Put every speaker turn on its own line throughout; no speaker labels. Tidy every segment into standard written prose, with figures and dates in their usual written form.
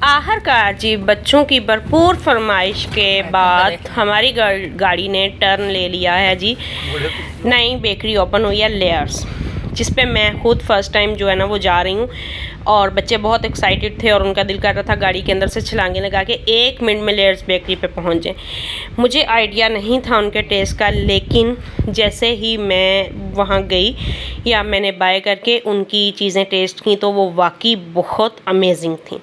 आखिरकार जी बच्चों की भरपूर फरमाइश के बाद हमारी गाड़ी ने टर्न ले लिया है जी। नई बेकरी ओपन हुई है लेयर्स, जिस पे मैं खुद फ़र्स्ट टाइम जो है ना वो जा रही हूँ। और बच्चे बहुत एक्साइटेड थे और उनका दिल कर रहा था गाड़ी के अंदर से छलांगे लगा के 1 मिनट में लेयर्स बेकरी पे पहुँच जाएँ। मुझे आइडिया नहीं था उनके टेस्ट का, लेकिन जैसे ही मैं वहाँ गई या मैंने बाय करके उनकी चीज़ें टेस्ट की तो वो वाकई बहुत अमेजिंग थी।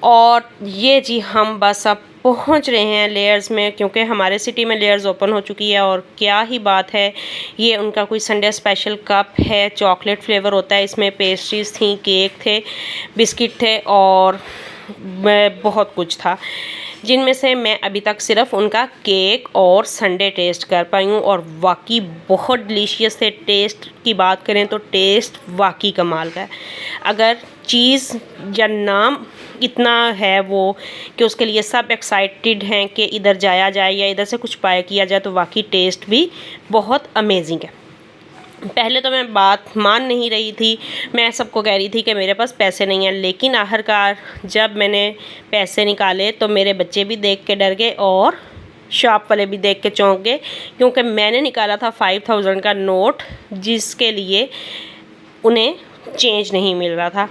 और ये जी हम बस अब पहुंच रहे हैं लेयर्स में, क्योंकि हमारे सिटी में लेयर्स ओपन हो चुकी है। और क्या ही बात है, ये उनका कोई संडे स्पेशल कप है, चॉकलेट फ्लेवर होता है इसमें, पेस्ट्रीज थी, केक थे, बिस्किट थे और बहुत कुछ था, जिनमें से मैं अभी तक सिर्फ उनका केक और संडे टेस्ट कर पाई हूँ। और वाकई बहुत डिलीशियस थे। टेस्ट की बात करें तो टेस्ट वाकई कमाल का है। अगर चीज़ या नाम इतना है वो कि उसके लिए सब एक्साइटेड हैं कि इधर जाया जाए या इधर से कुछ बाय किया जाए, तो वाकई टेस्ट भी बहुत अमेजिंग है। पहले तो मैं बात मान नहीं रही थी, मैं सबको कह रही थी कि मेरे पास पैसे नहीं हैं, लेकिन आखिरकार जब मैंने पैसे निकाले तो मेरे बच्चे भी देख के डर गए और शॉप वाले भी देख के चौंक गए, क्योंकि मैंने निकाला था 5000 का नोट, जिसके लिए उन्हें चेंज नहीं मिल रहा था।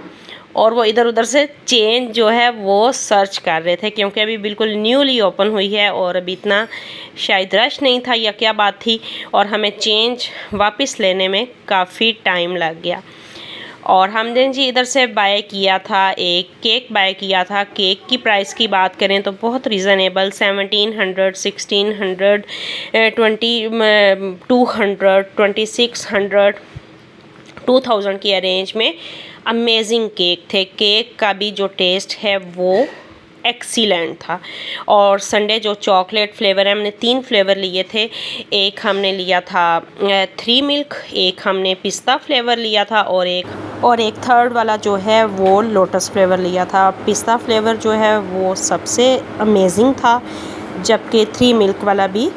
और वो इधर उधर से चेंज जो है वो सर्च कर रहे थे, क्योंकि अभी बिल्कुल न्यूली ओपन हुई है और अभी इतना शायद रश नहीं था या क्या बात थी, और हमें चेंज वापस लेने में काफ़ी टाइम लग गया। और हमने जी इधर से बाय किया था, एक केक बाय किया था। केक की प्राइस की बात करें तो बहुत रीज़नेबल, 1700, 1600, 200, 2600, 2000 की अरेंज में अमेजिंग केक थे। केक का भी जो टेस्ट है वो एक्सीलेंट था। और संडे जो चॉकलेट फ्लेवर है, हमने 3 फ्लेवर लिए थे। एक हमने लिया था 3 मिल्क, एक हमने पिस्ता फ्लेवर लिया था और एक थर्ड वाला जो है वो लोटस फ्लेवर लिया था। पिस्ता फ्लेवर जो है वो सबसे अमेजिंग था, जबकि 3 मिल्क वाला भी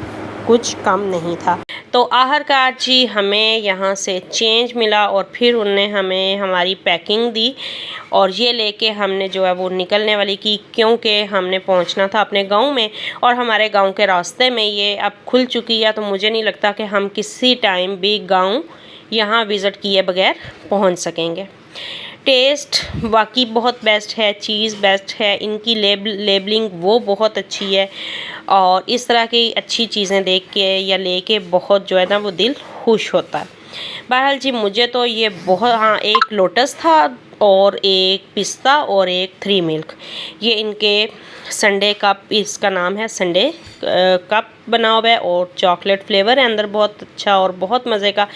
कुछ कम नहीं था। तो आखिरकार जी हमें यहाँ से चेंज मिला और फिर उनने हमें हमारी पैकिंग दी और ये लेके हमने जो है वो निकलने वाली की, क्योंकि हमने पहुँचना था अपने गांव में और हमारे गांव के रास्ते में ये अब खुल चुकी है। तो मुझे नहीं लगता कि हम किसी टाइम भी गांव यहाँ विज़िट किए बगैर पहुँच सकेंगे। टेस्ट वाकई बहुत बेस्ट है, चीज़ बेस्ट है, इनकी लेबलिंग वो बहुत अच्छी है। और इस तरह की अच्छी चीज़ें देख के या लेके बहुत जो है ना वो दिल खुश होता है। बहरहाल जी मुझे तो ये बहुत, हाँ एक लोटस था और एक पिस्ता और एक 3 मिल्क, ये इनके संडे कप, इसका नाम है संडे कप बना हुआ है और चॉकलेट फ्लेवर है अंदर, बहुत अच्छा और बहुत मज़े का।